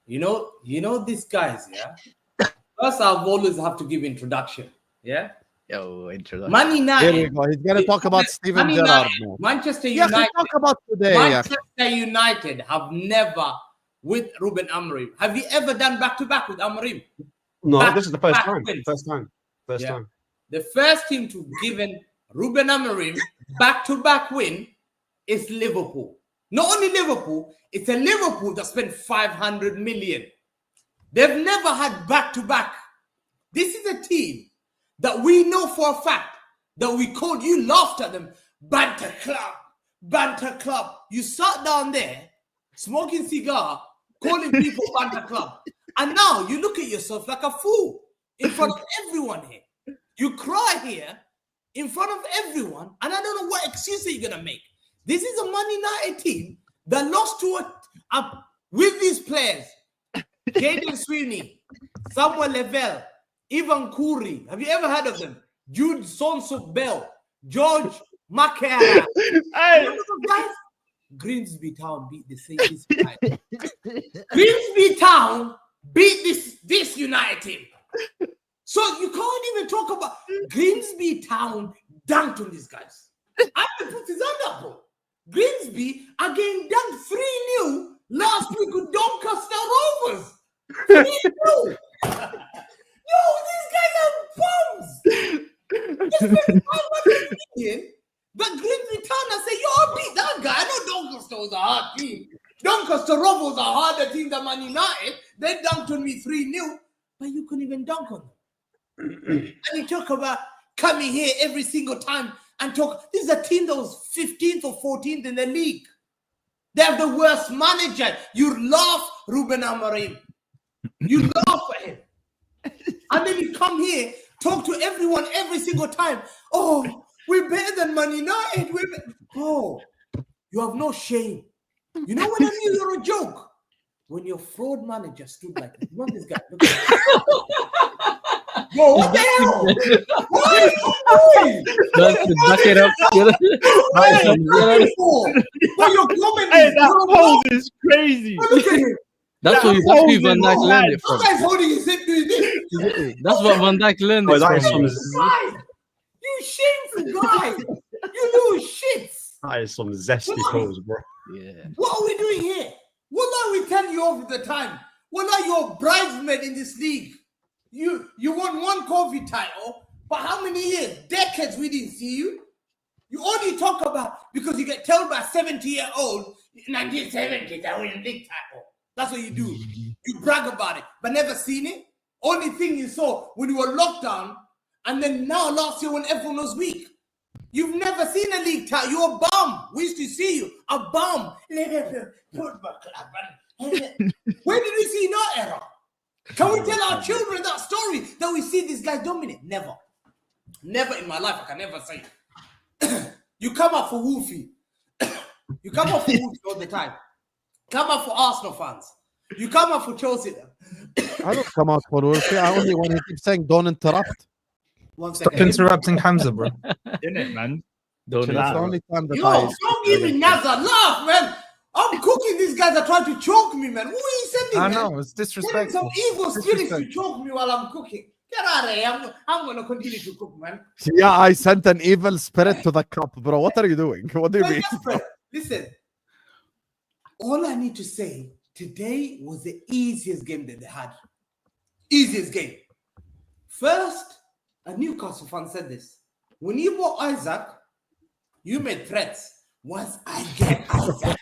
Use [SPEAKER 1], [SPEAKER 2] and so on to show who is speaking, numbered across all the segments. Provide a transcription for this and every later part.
[SPEAKER 1] these guys, yeah? First, I've always have to give introduction, yeah?
[SPEAKER 2] Yo, introduction.
[SPEAKER 1] Man United.
[SPEAKER 3] Here we go. He's going to talk about Steven Gerrard now.
[SPEAKER 1] Manchester
[SPEAKER 3] Yeah,
[SPEAKER 1] United.
[SPEAKER 3] talk about today.
[SPEAKER 1] Manchester United have never, with Ruben Amorim, have you ever done back-to-back with Amorim?
[SPEAKER 4] No, this is the first time.
[SPEAKER 1] wins.
[SPEAKER 4] First time.
[SPEAKER 1] The first team to given Ruben Amorim back-to-back win is Liverpool. Not only Liverpool, it's a Liverpool that spent 500 million. They've never had back-to-back. This is a team that we know for a fact that we called, you laughed at them, banter club. You sat down there, smoking cigar, calling people banter club. And now you look at yourself like a fool in front of everyone here. You cry here in front of everyone, and I don't know what excuse are you going to make. This is a Man United team that lost to with these players. Jaden Sweeney, Samuel Lavelle, Ivan Kuri. Have you ever heard of them? Jude Sonsuk Bell, George Makera.
[SPEAKER 4] Hey.
[SPEAKER 1] Guys? Grimsby Town beat this United. Grimsby Town beat this United team. So you can't even talk about Grimsby Town dunked on these guys. I have to put his hand up, bro. Grimsby again dunked 3-0 last week with Doncaster Rovers. 3-0. Yo, these guys are bums. But Grimsby Town, I say, yo, I beat that guy. I know Doncaster was a hard team. Doncaster Rovers are a harder team than Man United. They dunked on me 3-0, but you couldn't even dunk on them. And you talk about coming here every single time and talk. This is a team that was 15th or 14th in the league. They have the worst manager. You laugh, Ruben Amorim. You laugh at him. And then you come here, talk to everyone every single time. Oh, we're better than Man United. Oh, you have no shame. You know when I knew you're a joke? When your fraud manager stood like this. You want this guy? Look at him. Yo, what the hell? What are you doing?
[SPEAKER 2] Back it up.
[SPEAKER 1] What you're commenting?
[SPEAKER 4] Hey, that pose is crazy.
[SPEAKER 1] Look at him.
[SPEAKER 2] That's who Van Dijk learned it from.
[SPEAKER 1] That guy's holding his hip doing this.
[SPEAKER 2] That's what Van Dijk learned it from.
[SPEAKER 1] You shameful guy. You little shits.
[SPEAKER 4] That is some zesty pose, bro.
[SPEAKER 2] Yeah.
[SPEAKER 1] What are we doing here? What are we telling you all the time? What are your bridesmaids in this league? You won one COVID title, but how many years? Decades we didn't see you. You only talk about because you get told by 70-year-old 1970s I win a league title. That's what you do. You brag about it, but never seen it. Only thing you saw when you were locked down, and then now last year when everyone was weak. You've never seen a league title. You're a bum. We used to see you. A bum. Where did we see no error? Can we tell our children that story that we see this guy dominate? Never. Never in my life. I can never say it. You come up for Wolfie. You come up for Wolfie all the time. Come up for Arsenal fans. You come up for Chelsea.
[SPEAKER 3] I don't come out for Wolfie. I only want to keep saying don't interrupt.
[SPEAKER 5] Stop interrupting Hamza, bro.
[SPEAKER 4] Isn't it, man?
[SPEAKER 3] That's the only time that
[SPEAKER 1] don't give me Nazar. Laugh, man. I'm cooking. These guys are trying to choke me, man. Who are you sending?
[SPEAKER 5] I
[SPEAKER 1] know,
[SPEAKER 5] it's disrespectful.
[SPEAKER 1] Some evil spirits to choke me while I'm cooking. Get out of here. I'm going to continue to cook, man.
[SPEAKER 3] Yeah, I sent an evil spirit to the cup, bro. What are you doing? What do you mean?
[SPEAKER 1] Listen, all I need to say, today was the easiest game that they had. Easiest game. First, a Newcastle fan said this. When you bought Isaac, you made threats. Once I get Isaac,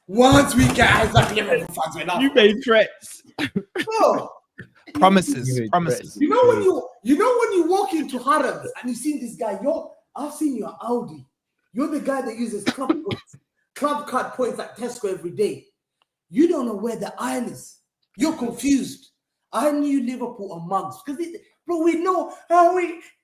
[SPEAKER 1] once we get Isaac, Liverpool fans will laugh.
[SPEAKER 4] You made threats.
[SPEAKER 1] Oh.
[SPEAKER 5] Promises.
[SPEAKER 1] You know when you walk into Harrods and you see this guy, I've seen your Audi. You're the guy that uses club card points at Tesco every day. You don't know where the aisle is. You're confused. I knew Liverpool are mugs because bro, we know how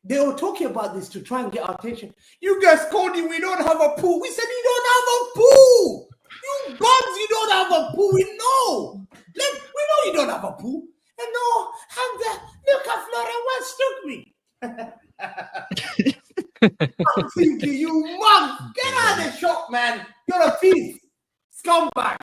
[SPEAKER 1] they were talking about this to try and get our attention. You guys called you, we don't have a pool. We said you don't have a pool. You bugs, you don't have a pool. We know. We know you don't have a pool. And no, Hamza, look at Flora once took me. I'm thinking, you mug, get out of the shop, man. You're a thief. Scumbag.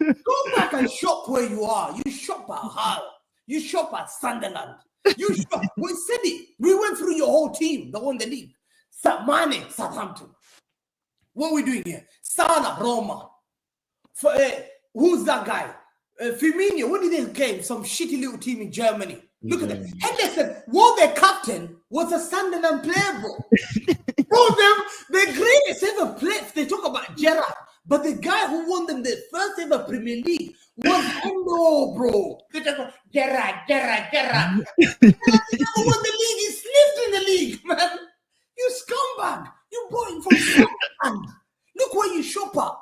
[SPEAKER 1] Go back and shop where you are. You shop at Hull. You shop at Sunderland. You shop. We said it. We went through your whole team that won the league. Mane, Southampton. What are we doing here? Salah, Roma. Who's that guy? Firmino. What did they get? Some shitty little team in Germany. Look at them. Henderson, their captain was a Sunderland player, bro. Bro, the greatest ever player. They talk about Gerrard, but the guy who won them the first ever Premier League was Hendo, bro. They talk about Gerrard. He never won the league. He slipped in the league, man. You scumbag. You bought him from Sunderland. Look where you shop at.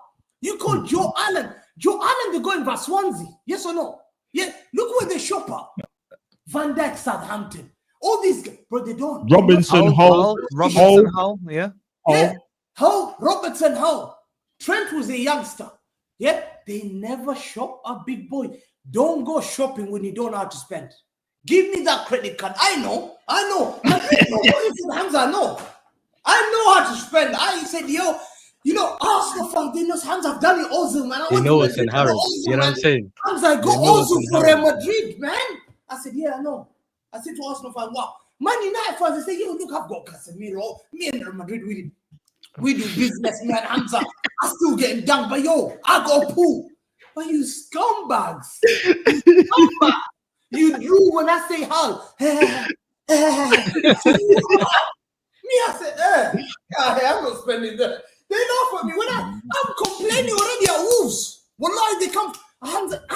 [SPEAKER 1] You call Joe Allen. Joe Allen, they're going for Swansea. Yes or no? Yeah. Look where they shop at. Van Dijk, Southampton. All these guys, bro, they don't.
[SPEAKER 4] Robinson, Hull.
[SPEAKER 5] Robinson, Hull, yeah.
[SPEAKER 1] Yeah. Hull, Robertson, Hull. Trent was a youngster. Yeah. They never shop a big boy. Don't go shopping when you don't know how to spend. Give me that credit card. I know. Hamza, I know how to spend. I said, yo, you know, Arsenal fan, they know Hamza, I've done it Ozil, man.
[SPEAKER 2] They know it's in Harrods. You know what I'm saying?
[SPEAKER 1] Hamza, I got Ozil for Real Madrid, man. I said, yeah, I know. I said to Arsenal fan, wow. Man United fans, they say, yo, look, I've got Casemiro. Me and Real Madrid, we do business, man. Hamza, I still getting dunked, but yo, I got a pool. But you scumbags. You drew when I say Hull. Me, I said, I'm not spending that. They laugh at me when I'm complaining already at Wolves. Wallahi, they come. I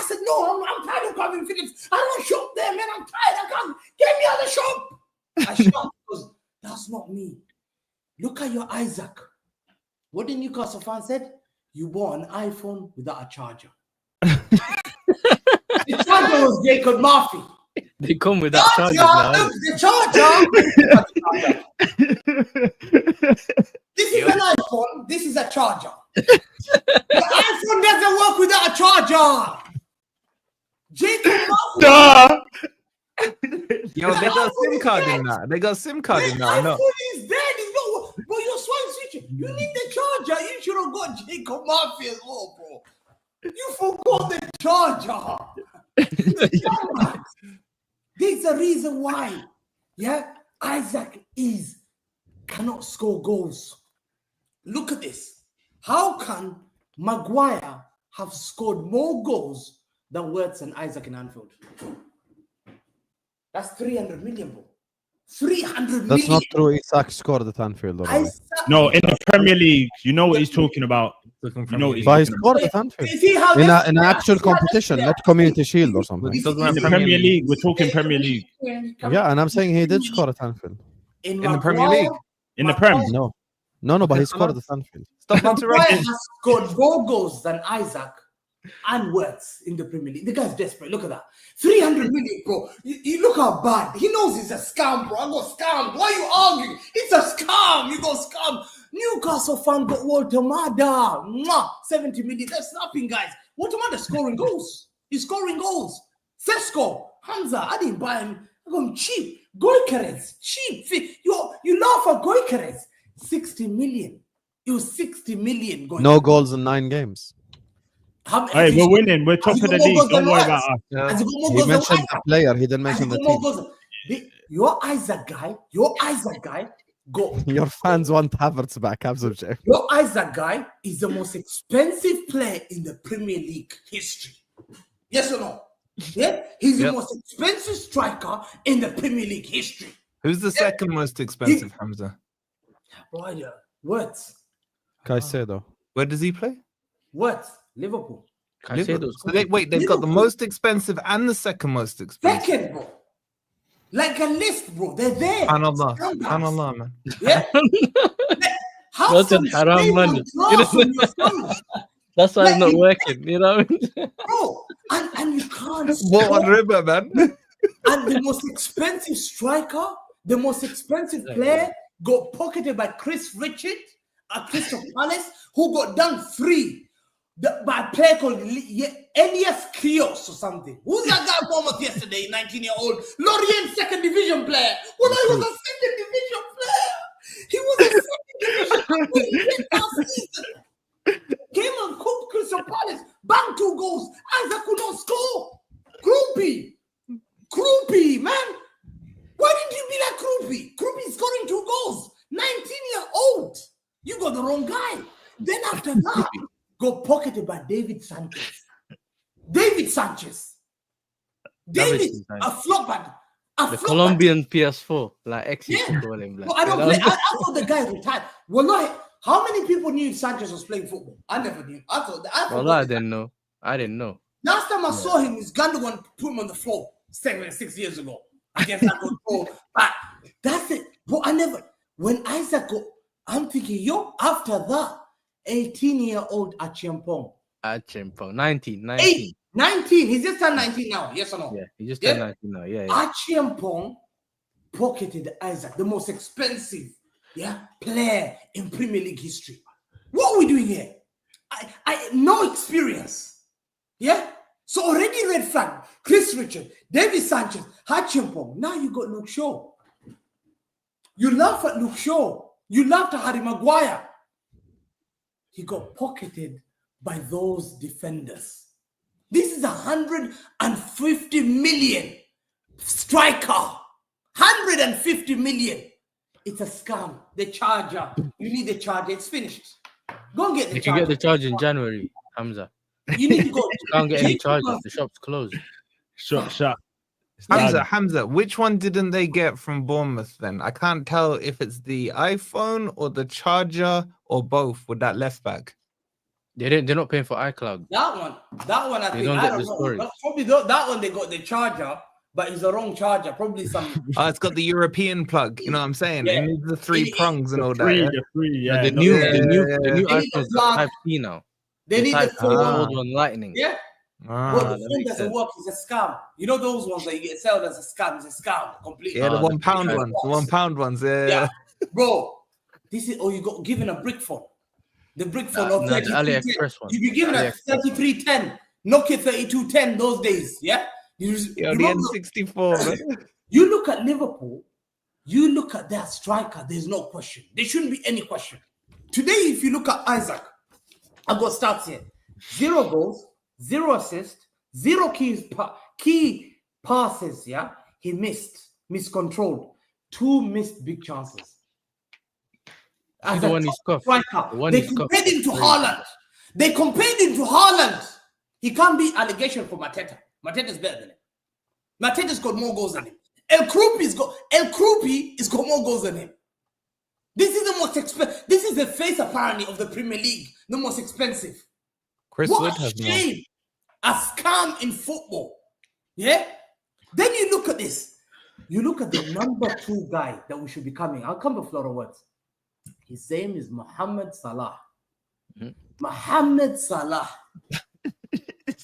[SPEAKER 1] said, no, I'm tired of Calvin Phillips. I don't shop there, man. I'm tired. I can't. Get me out of the shop. I shop because that's not me. Look at your Isaac. What the Newcastle fan said? You bought an iPhone without a charger. The charger was Jacob Murphy.
[SPEAKER 2] They come with that charger now.
[SPEAKER 1] The charger. This is an iPhone. This is a charger. The iPhone doesn't work without a charger. Jacob Murphy.
[SPEAKER 5] Duh. Yo, they got a SIM card in that. They got a SIM card in that.
[SPEAKER 1] The iPhone is dead. It's not. Bro, you're switching. You need the charger. You should have got Jacob Murphy as well, bro. You forgot the charger. There's a reason why. Yeah, Isaac cannot score goals. Look at this. How can Maguire have scored more goals than Wirtz and Isaac in Anfield? That's 300 million, bro. 300 million.
[SPEAKER 3] That's not true. Isaac scored at Anfield.
[SPEAKER 4] No, in the Premier League, you know what he's talking about. You know what
[SPEAKER 3] but he scored at Anfield. In an actual competition, not Community Shield or something.
[SPEAKER 4] In the Premier League, we're talking Premier League.
[SPEAKER 3] Yeah, and I'm saying he did score at Anfield.
[SPEAKER 5] In the Premier League?
[SPEAKER 4] In the Prem?
[SPEAKER 3] No, but he scored at Anfield.
[SPEAKER 5] Stop interrupting.
[SPEAKER 1] has scored more goals than Isaac and Wirtz in the Premier League. The guy's desperate. Look at that. 300 million, bro. You look how bad. He knows it's a scam, bro. I got scammed. Why are you arguing? It's a scam. You got scammed. Newcastle fan got Walter Mada. 70 million. That's nothing, guys. Walter Mada scoring goals. He's scoring goals. Sesko, Hamza, I didn't buy him. I got him cheap. Goikarez, cheap. You laugh at Goikarez. 60 million. It was 60 million.
[SPEAKER 3] No goals in 9 games.
[SPEAKER 4] Hey, we're winning. We're top of the league. Don't worry about us.
[SPEAKER 3] Yeah. He mentioned the player. He didn't mention the team.
[SPEAKER 1] Your Isaac guy, go.
[SPEAKER 3] Your fans want Havertz back. Absolutely.
[SPEAKER 1] Your Isaac guy is the most expensive player in the Premier League history. Yes or no? Yeah, he's the most expensive striker in the Premier League history.
[SPEAKER 5] Who's the second most expensive, Hamza?
[SPEAKER 1] What?
[SPEAKER 3] Caicedo.
[SPEAKER 5] Where does he play?
[SPEAKER 1] What? Liverpool.
[SPEAKER 5] So they've got the most expensive and the second most expensive.
[SPEAKER 1] Second, bro. Like a list, bro. They're there.
[SPEAKER 5] Subhanallah, man.
[SPEAKER 1] Yeah.
[SPEAKER 2] That's a haram money. That's why it's not working, you know?
[SPEAKER 1] Bro, and you can't.
[SPEAKER 5] What on river, man?
[SPEAKER 1] And the most expensive striker, the most expensive player got pocketed by Chris Richard at Crystal Palace, who got done free by a player called Elias Krios or something. Who's that guy Bournemouth yesterday, 19-year-old? Lorient second division player. Well, he was a second division player. He was a second division player last season. Came and cooked Crystal Palace, bang 2 goals. Isaac could not score. Kroopy, man. Why didn't you be like Kroopy? Kroopy scoring 2 goals. 19-year-old. You got the wrong guy. Then after that, got pocketed by David Sanchez. David, a flop at
[SPEAKER 2] the Colombian PS4, like X used to call him. Like,
[SPEAKER 1] I thought the guy retired. Well, how many people knew Sanchez was playing football? I never knew. I
[SPEAKER 2] didn't know.
[SPEAKER 1] Last time I saw him, his Gundogan put him on the floor 6 years ago against that goal. But that's it. But when Isaac go, I'm thinking, after that, 18-year-old Achiampong.
[SPEAKER 2] 19.
[SPEAKER 1] 19. He's just turned 19 now. Yes or no?
[SPEAKER 2] Yeah, he just turned 19 now. Yeah.
[SPEAKER 1] Achiampong pocketed Isaac, the most expensive player in Premier League history. What are we doing here? I no experience. Yeah? So already red flag. Chris Richard, David Sanchez, Achiampong. Now you got Luke Shaw. You laugh at Luke Shaw. You laughed at Harry Maguire. He got pocketed by those defenders. This is 150 million striker. 150 million. It's a scam. The charger. You need the charger. It's finished. Go and get the charger.
[SPEAKER 2] You can get the charger in January, Hamza.
[SPEAKER 1] You need to go.
[SPEAKER 2] You can't get any chargers. The shop's closed.
[SPEAKER 4] Shut.
[SPEAKER 5] Hamza, which one didn't they get from Bournemouth then? I can't tell if it's the iPhone or the charger or both with that left back.
[SPEAKER 2] They're not paying for iCloud.
[SPEAKER 1] That one I think.
[SPEAKER 2] Don't
[SPEAKER 1] I
[SPEAKER 2] get
[SPEAKER 1] don't
[SPEAKER 2] the
[SPEAKER 1] know.
[SPEAKER 2] story.
[SPEAKER 1] Probably that one they got the charger, but it's the wrong charger. Probably some.
[SPEAKER 5] It's got the European plug. You know what I'm saying?
[SPEAKER 1] Yeah.
[SPEAKER 5] It needs the 3 prongs and all that.
[SPEAKER 4] The free, yeah.
[SPEAKER 2] The new
[SPEAKER 1] They
[SPEAKER 2] iPhone's got Type-C now.
[SPEAKER 1] They need the
[SPEAKER 2] old one Lightning.
[SPEAKER 1] Yeah. But the phone doesn't work. It's a scam. You know those ones that you get sold as a scam. It's a scam completely.
[SPEAKER 5] Yeah, the £1 ones. The £1 ones. Yeah.
[SPEAKER 1] Bro, this is you got given a brick phone. The brick phone of
[SPEAKER 2] the AliExpress one.
[SPEAKER 1] You be given a 3310, Nokia 3210 those days. Yeah.
[SPEAKER 5] The N64. Man.
[SPEAKER 1] You look at Liverpool. You look at their striker. There's no question. There shouldn't be any question. Today, if you look at Isaac, I've got stats here: 0 goals, 0 assists, 0 key passes. Yeah, he miscontrolled, 2 missed big chances.
[SPEAKER 2] As the one he scoffed.
[SPEAKER 1] They compared him to Haaland. He can't be allegation for Mateta. Mateta's better than him. Mateta's got more goals than him. El Kroupi's got more goals than him. This is the most expensive. This is the face apparently of the Premier League, the most expensive.
[SPEAKER 5] Chris
[SPEAKER 1] What
[SPEAKER 5] Wood
[SPEAKER 1] a
[SPEAKER 5] has
[SPEAKER 1] shame! A scam in football. Yeah. Then you look at this. You look at the number 2 guy that we should be coming. I'll come with Flora words. His name is Mohamed Salah. Mohamed Salah.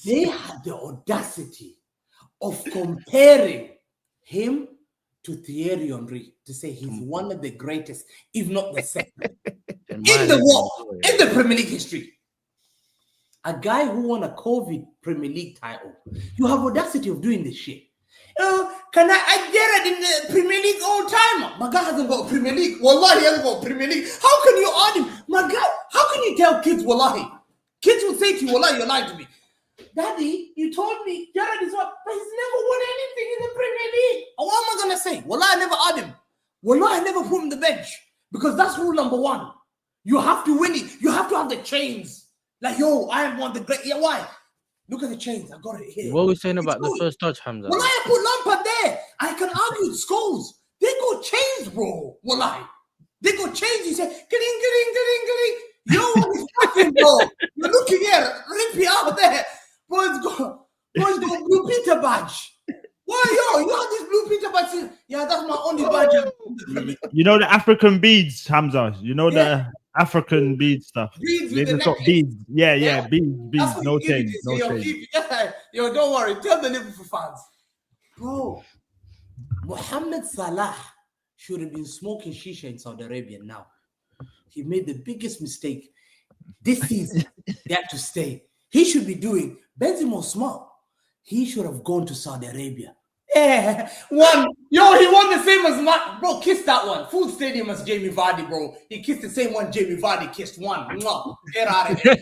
[SPEAKER 1] They had the audacity of comparing him to Thierry Henry to say he's one of the greatest, if not the second, in the Premier League history. A guy who won a COVID Premier League title. You have audacity of doing this shit. Can I get it in the Premier League all time? My guy hasn't got a Premier League. Wallahi, he hasn't got a Premier League. How can you add him? My guy, how can you tell kids Wallahi? Kids will say to you, Wallahi, you're lying to me. Daddy, you told me Jared is what, but he's never won anything in the Premier League. What am I going to say? Wallahi, I never add him. Wallahi, I never put him on the bench. Because that's rule number 1. You have to win it. You have to have the chains. Like, yo, I am one of the great. Yeah, why? Look at the chains. I got it here.
[SPEAKER 2] What are we saying about the first touch, Hamza?
[SPEAKER 1] Wallahi, I put Lampard there. I can argue with Scholes. They got chains, bro. Wallahi. They got chains. You say, gling. Yo, it's fucking, bro. You're looking here. Rip it out there. Boys got Blue Peter badge. Why, yo? You have this Blue Peter badge? Yeah, that's my only badge.
[SPEAKER 4] You know the African beads, Hamza. You know the African bead stuff.
[SPEAKER 1] Beads
[SPEAKER 4] They
[SPEAKER 1] with the
[SPEAKER 4] just got beads. Yeah, beads.
[SPEAKER 1] That's what
[SPEAKER 4] No
[SPEAKER 1] you give
[SPEAKER 4] change.
[SPEAKER 1] it.
[SPEAKER 4] No
[SPEAKER 1] Yo,
[SPEAKER 4] change.
[SPEAKER 1] keep it. Yo, don't worry. Tell the Liverpool fans. Bro, Mohamed Salah should have been smoking shisha in Saudi Arabia now. He made the biggest mistake. This season, they had to stay. He should be doing Benzema smart. He should have gone to Saudi Arabia. Yeah, one. Yo, he won the same as my bro. Kissed that one. Full stadium as Jamie Vardy, bro. He kissed the same one Jamie Vardy kissed. One. Mwah. Get out of here.